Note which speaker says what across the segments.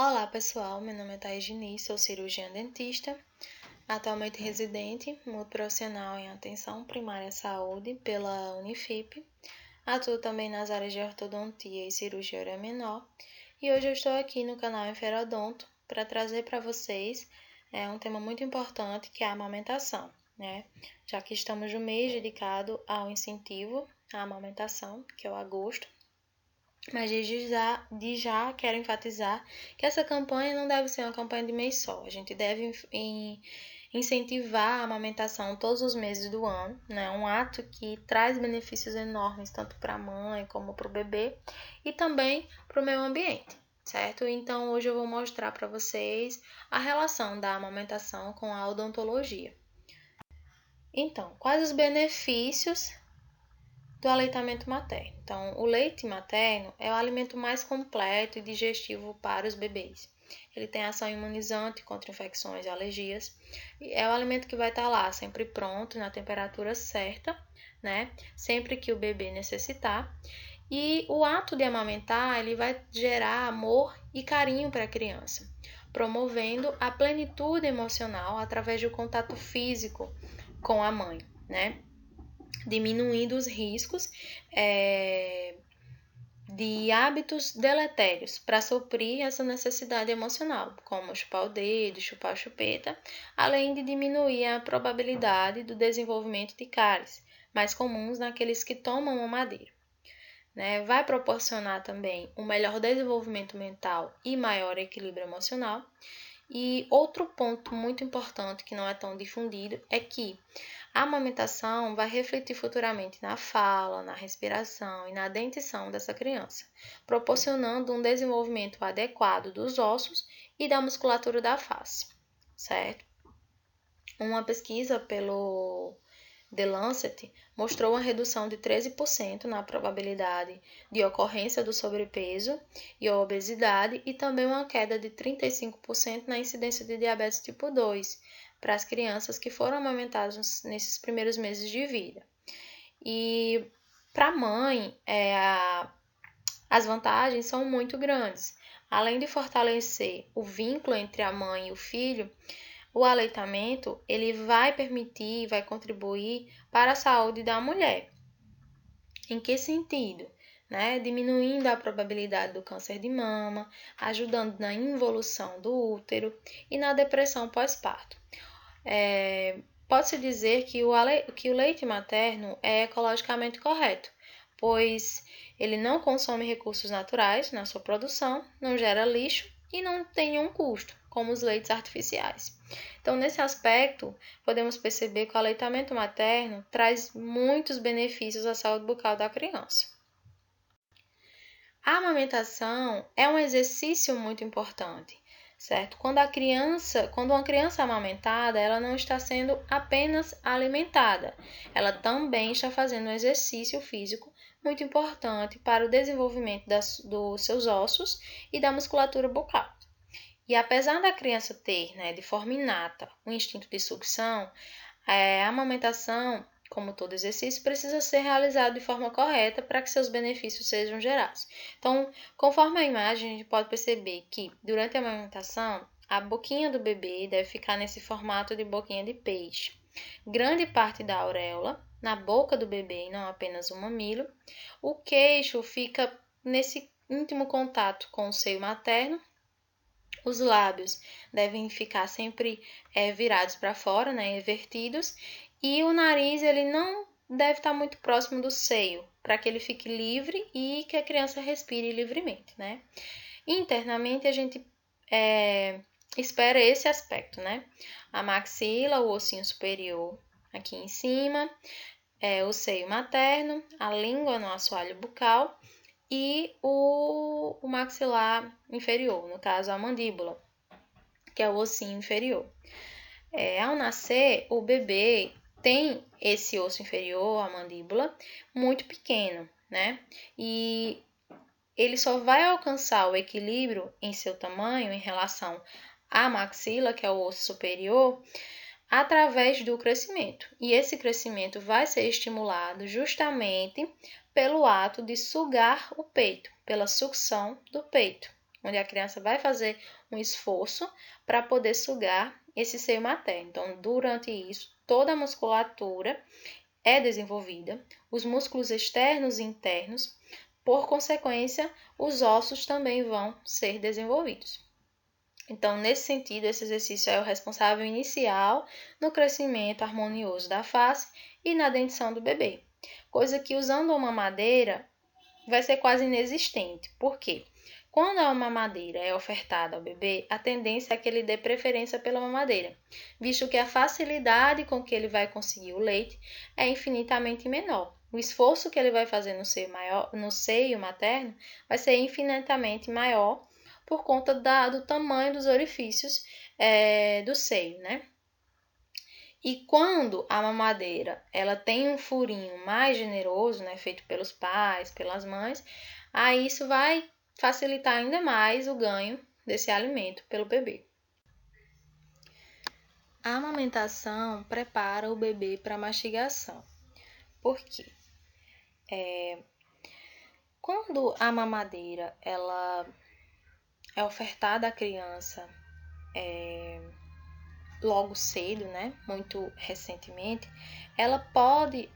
Speaker 1: Olá pessoal, meu nome é Thaís Diniz, sou cirurgiã dentista, atualmente residente, multiprofissional em atenção primária à saúde pela Unifip, atuo também nas áreas de ortodontia e cirurgia oral menor e hoje eu estou aqui no canal Enferodonto para trazer para vocês um tema muito importante que é a amamentação, né? Já que estamos no mês dedicado ao incentivo à amamentação, que é o agosto. Mas de já quero enfatizar que essa campanha não deve ser uma campanha de mês só. A gente deve incentivar a amamentação todos os meses do ano, né? Um ato que traz benefícios enormes tanto para a mãe como para o bebê e também para o meio ambiente, certo? Então hoje eu vou mostrar para vocês a relação da amamentação com a odontologia. Então, quais os benefícios do aleitamento materno? Então, o leite materno é o alimento mais completo e digestivo para os bebês. Ele tem ação imunizante contra infecções e alergias. É o alimento que vai estar lá sempre pronto, na temperatura certa, né? Sempre que o bebê necessitar. E o ato de amamentar, ele vai gerar amor e carinho para a criança, promovendo a plenitude emocional através do contato físico com a mãe, né? Diminuindo os riscos de hábitos deletérios para suprir essa necessidade emocional, como chupar o dedo, chupar a chupeta, além de diminuir a probabilidade do desenvolvimento de cáries, mais comuns naqueles que tomam mamadeira. Né? Vai proporcionar também um melhor desenvolvimento mental e maior equilíbrio emocional. E outro ponto muito importante que não é tão difundido é que a amamentação vai refletir futuramente na fala, na respiração e na dentição dessa criança, proporcionando um desenvolvimento adequado dos ossos e da musculatura da face, certo? Uma pesquisa pelo The Lancet mostrou uma redução de 13% na probabilidade de ocorrência do sobrepeso e obesidade e também uma queda de 35% na incidência de diabetes tipo 2 para as crianças que foram amamentadas nesses primeiros meses de vida. E para a mãe, as vantagens são muito grandes. Além de fortalecer o vínculo entre a mãe e o filho, o aleitamento ele vai permitir, vai contribuir para a saúde da mulher. Em que sentido? Né? Diminuindo a probabilidade do câncer de mama, ajudando na involução do útero e na depressão pós-parto. Pode-se dizer que o leite materno é ecologicamente correto, pois ele não consome recursos naturais na sua produção, não gera lixo e não tem nenhum custo, como os leites artificiais. Então, nesse aspecto, podemos perceber que o aleitamento materno traz muitos benefícios à saúde bucal da criança. A amamentação é um exercício muito importante, certo? Quando uma criança é amamentada, ela não está sendo apenas alimentada, ela também está fazendo um exercício físico muito importante para o desenvolvimento dos seus ossos e da musculatura bucal. E apesar da criança ter, de forma inata, um instinto de sucção, a amamentação, como todo exercício, precisa ser realizado de forma correta para que seus benefícios sejam gerados. Então, conforme a imagem, a gente pode perceber que, durante a amamentação, a boquinha do bebê deve ficar nesse formato de boquinha de peixe. Grande parte da auréola na boca do bebê e não apenas o mamilo. O queixo fica nesse íntimo contato com o seio materno. Os lábios devem ficar sempre virados para fora, invertidos, e o nariz ele não deve estar muito próximo do seio, para que ele fique livre e que a criança respire livremente, né? Internamente a gente espera esse aspecto, né? A maxila, o ossinho superior aqui em cima, o seio materno, a língua no assoalho bucal e o maxilar inferior, no caso a mandíbula, que é o ossinho inferior. Ao nascer, o bebê tem esse osso inferior, a mandíbula, muito pequeno, né? E ele só vai alcançar o equilíbrio em seu tamanho em relação à maxila, que é o osso superior, através do crescimento. E esse crescimento vai ser estimulado justamente pelo ato de sugar o peito, pela sucção do peito, onde a criança vai fazer um esforço para poder sugar esse seio materno. Então, durante isso, toda a musculatura é desenvolvida, os músculos externos e internos, por consequência, os ossos também vão ser desenvolvidos. Então, nesse sentido, esse exercício é o responsável inicial no crescimento harmonioso da face e na dentição do bebê, coisa que usando uma mamadeira vai ser quase inexistente. Por quê? Quando a mamadeira é ofertada ao bebê, a tendência é que ele dê preferência pela mamadeira, visto que a facilidade com que ele vai conseguir o leite é infinitamente menor. O esforço que ele vai fazer no seio materno vai ser infinitamente maior por conta do tamanho dos orifícios do seio, né? E quando a mamadeira ela tem um furinho mais generoso, né, feito pelos pais, pelas mães, aí isso vai facilitar ainda mais o ganho desse alimento pelo bebê. A amamentação prepara o bebê para a mastigação. Por quê? Quando a mamadeira ela é ofertada à criança logo cedo, né, muito recentemente, ela pode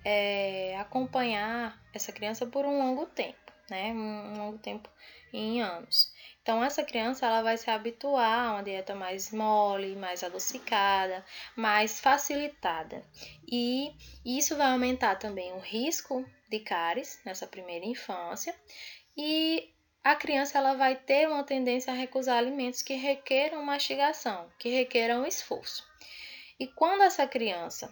Speaker 1: acompanhar essa criança por um longo tempo, né, um longo tempo em anos. Então, essa criança ela vai se habituar a uma dieta mais mole, mais adocicada, mais facilitada. E isso vai aumentar também o risco de cáries nessa primeira infância e a criança ela vai ter uma tendência a recusar alimentos que requeram mastigação, que requeram esforço. E quando essa criança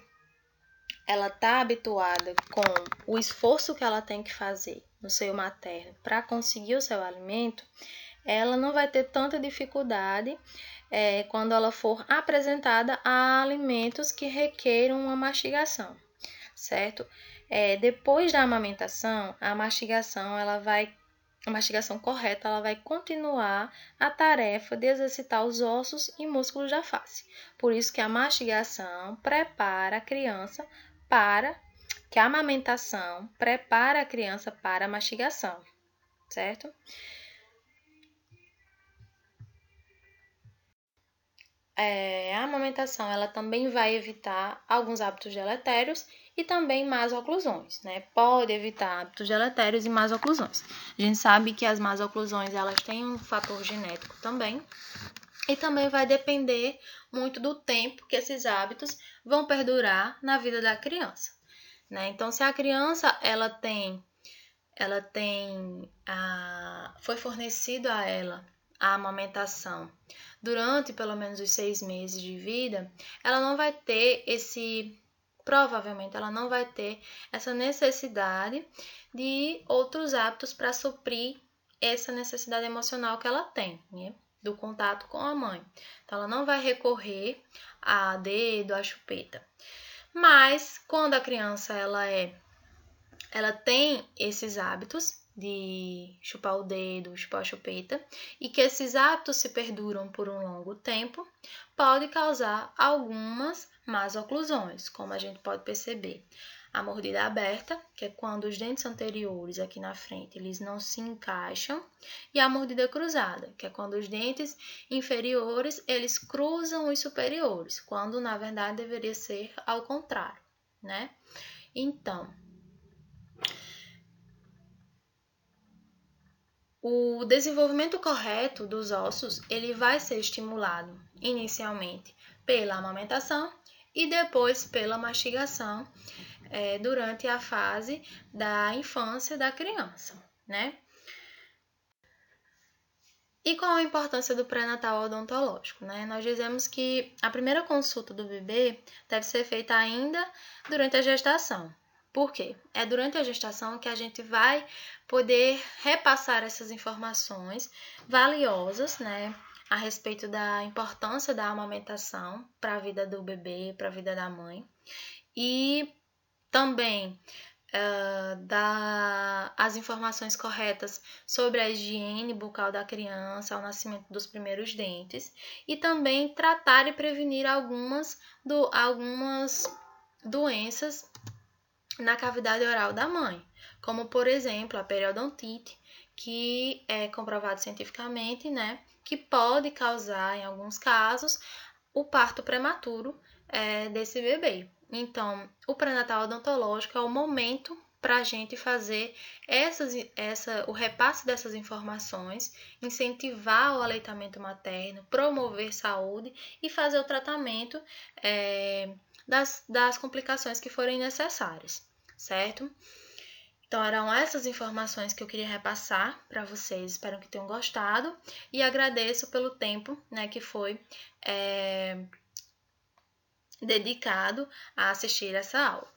Speaker 1: ela está habituada com o esforço que ela tem que fazer no seio materno para conseguir o seu alimento, ela não vai ter tanta dificuldade quando ela for apresentada a alimentos que requeram uma mastigação, certo? Depois da amamentação, a mastigação correta ela vai continuar a tarefa de exercitar os ossos e músculos da face. Por isso que a mastigação prepara a criança que a amamentação prepara a criança para a mastigação, certo? A amamentação ela também vai evitar alguns hábitos deletérios e também más oclusões, né? Pode evitar hábitos deletérios e más oclusões. A gente sabe que as más oclusões elas têm um fator genético também e também vai depender muito do tempo que esses hábitos vão perdurar na vida da criança, né? Então, se a criança foi fornecido a ela a amamentação durante pelo menos os 6 meses de vida, ela não vai ter provavelmente ela não vai ter essa necessidade de outros hábitos para suprir essa necessidade emocional que ela tem, né? Do contato com a mãe. Então, ela não vai recorrer a dedo, a chupeta. Mas, quando a criança ela tem esses hábitos de chupar o dedo, chupar a chupeta, e que esses hábitos se perduram por um longo tempo, pode causar algumas más oclusões, como a gente pode perceber. A mordida aberta, que é quando os dentes anteriores aqui na frente eles não se encaixam, e a mordida cruzada, que é quando os dentes inferiores eles cruzam os superiores, quando na verdade deveria ser ao contrário, né? Então, o desenvolvimento correto dos ossos, ele vai ser estimulado inicialmente pela amamentação e depois pela mastigação durante a fase da infância da criança, né? E qual a importância do pré-natal odontológico, né? Nós dizemos que a primeira consulta do bebê deve ser feita ainda durante a gestação. Por quê? É durante a gestação que a gente vai poder repassar essas informações valiosas, né, a respeito da importância da amamentação para a vida do bebê, para a vida da mãe, e também dar as informações corretas sobre a higiene bucal da criança ao nascimento dos primeiros dentes e também tratar e prevenir algumas doenças na cavidade oral da mãe, como por exemplo a periodontite, que é comprovado cientificamente, né, que pode causar, em alguns casos, o parto prematuro desse bebê. Então, o pré-natal odontológico é o momento para a gente fazer o repasse dessas informações, incentivar o aleitamento materno, promover saúde e fazer o tratamento das complicações que forem necessárias, certo? Então, eram essas informações que eu queria repassar para vocês. Espero que tenham gostado e agradeço pelo tempo, né, que foi dedicado a assistir essa aula.